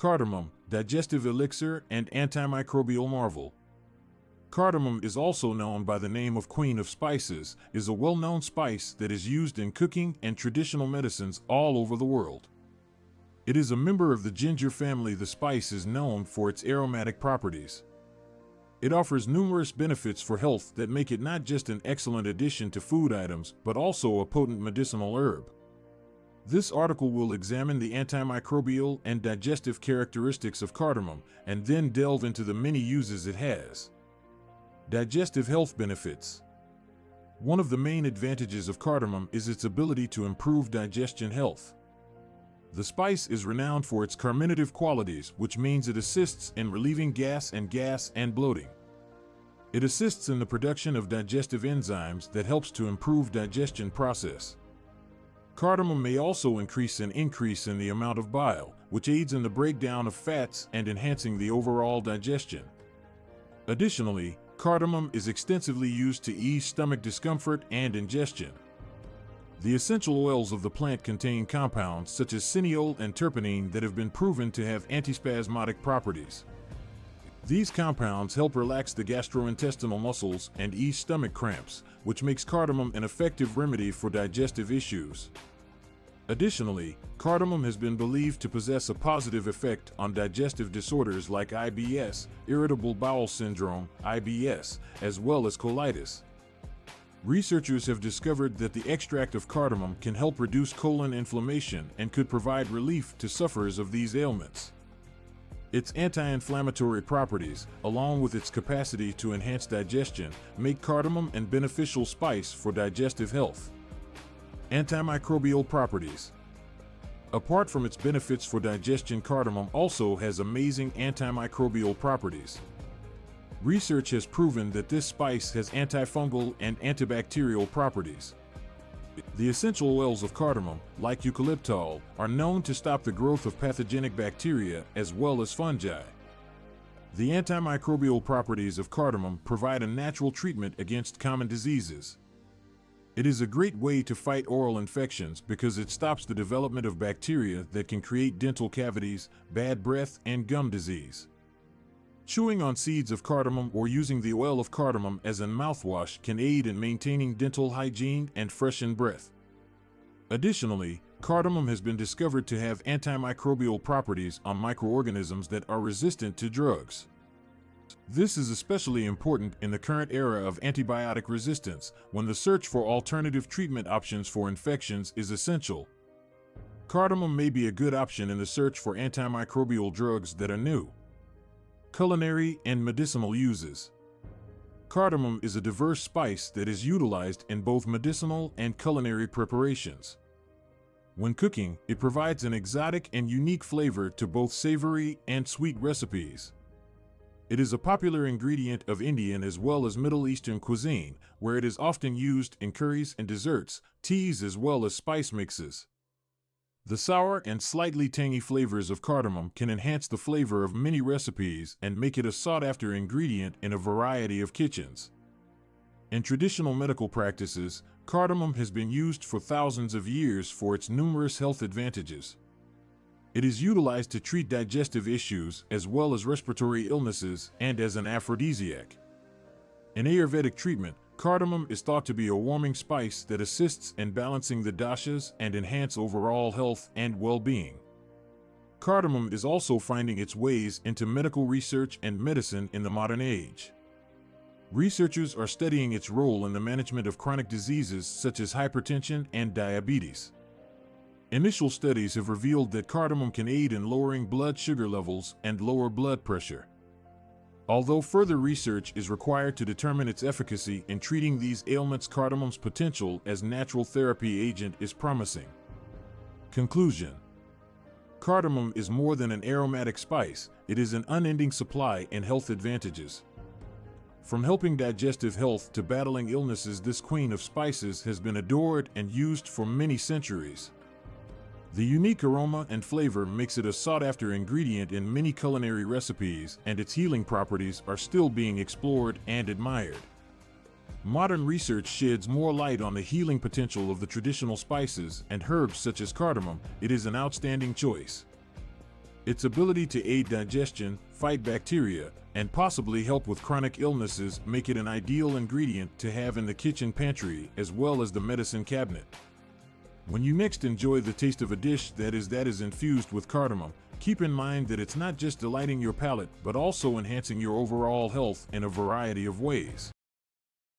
Cardamom, digestive elixir and antimicrobial marvel. Cardamom is also known by the name of Queen of Spices, is a well-known spice that is used in cooking and traditional medicines all over the world. It is a member of the ginger family. The spice is known for its aromatic properties. It offers numerous benefits for health that make it not just an excellent addition to food items, but also a potent medicinal herb. This article will examine the antimicrobial and digestive characteristics of cardamom, and then delve into the many uses it has. Digestive health benefits. One of the main advantages of cardamom is its ability to improve digestion health. The spice is renowned for its carminative qualities, which means it assists in relieving gas and bloating. It assists in the production of digestive enzymes that helps to improve digestion process. Cardamom may also increase in the amount of bile, which aids in the breakdown of fats and enhancing the overall digestion. Additionally, cardamom is extensively used to ease stomach discomfort and ingestion. The essential oils of the plant contain compounds such as cineol and terpenine that have been proven to have antispasmodic properties. These compounds help relax the gastrointestinal muscles and ease stomach cramps, which makes cardamom an effective remedy for digestive issues. Additionally, cardamom has been believed to possess a positive effect on digestive disorders like IBS, irritable bowel syndrome, IBS, as well as colitis. Researchers have discovered that the extract of cardamom can help reduce colon inflammation and could provide relief to sufferers of these ailments. Its anti-inflammatory properties, along with its capacity to enhance digestion, make cardamom a beneficial spice for digestive health. Antimicrobial properties. Apart from its benefits for digestion, cardamom also has amazing antimicrobial properties. Research has proven that this spice has antifungal and antibacterial properties. The essential oils of cardamom, like eucalyptol, are known to stop the growth of pathogenic bacteria as well as fungi. The antimicrobial properties of cardamom provide a natural treatment against common diseases. It is a great way to fight oral infections because it stops the development of bacteria that can create dental cavities, bad breath, and gum disease. Chewing on seeds of cardamom or using the oil of cardamom as a mouthwash can aid in maintaining dental hygiene and freshen breath. Additionally, cardamom has been discovered to have antimicrobial properties on microorganisms that are resistant to drugs. This is especially important in the current era of antibiotic resistance, when the search for alternative treatment options for infections is essential. Cardamom may be a good option in the search for antimicrobial drugs that are new. Culinary and medicinal uses. Cardamom is a diverse spice that is utilized in both medicinal and culinary preparations. When cooking, it provides an exotic and unique flavor to both savory and sweet recipes. It is a popular ingredient of Indian as well as Middle Eastern cuisine, where it is often used in curries and desserts, teas as well as spice mixes. The sour and slightly tangy flavors of cardamom can enhance the flavor of many recipes and make it a sought-after ingredient in a variety of kitchens. In traditional medical practices, cardamom has been used for thousands of years for its numerous health advantages. It is utilized to treat digestive issues as well as respiratory illnesses and as an aphrodisiac. In Ayurvedic treatment, cardamom is thought to be a warming spice that assists in balancing the doshas and enhance overall health and well-being. Cardamom is also finding its ways into medical research and medicine in the modern age. Researchers are studying its role in the management of chronic diseases such as hypertension and diabetes. Initial studies have revealed that cardamom can aid in lowering blood sugar levels and lower blood pressure. Although further research is required to determine its efficacy in treating these ailments, cardamom's potential as natural therapy agent is promising. Conclusion. Cardamom is more than an aromatic spice, it is an unending supply in health advantages. From helping digestive health to battling illnesses, this queen of spices has been adored and used for many centuries. The unique aroma and flavor makes it a sought-after ingredient in many culinary recipes, and its healing properties are still being explored and admired. Modern research sheds more light on the healing potential of the traditional spices and herbs such as cardamom. It is an outstanding choice. Its ability to aid digestion, fight bacteria, and possibly help with chronic illnesses make it an ideal ingredient to have in the kitchen pantry as well as the medicine cabinet. When you next enjoy the taste of a dish that is infused with cardamom, keep in mind that it's not just delighting your palate but also enhancing your overall health in a variety of ways.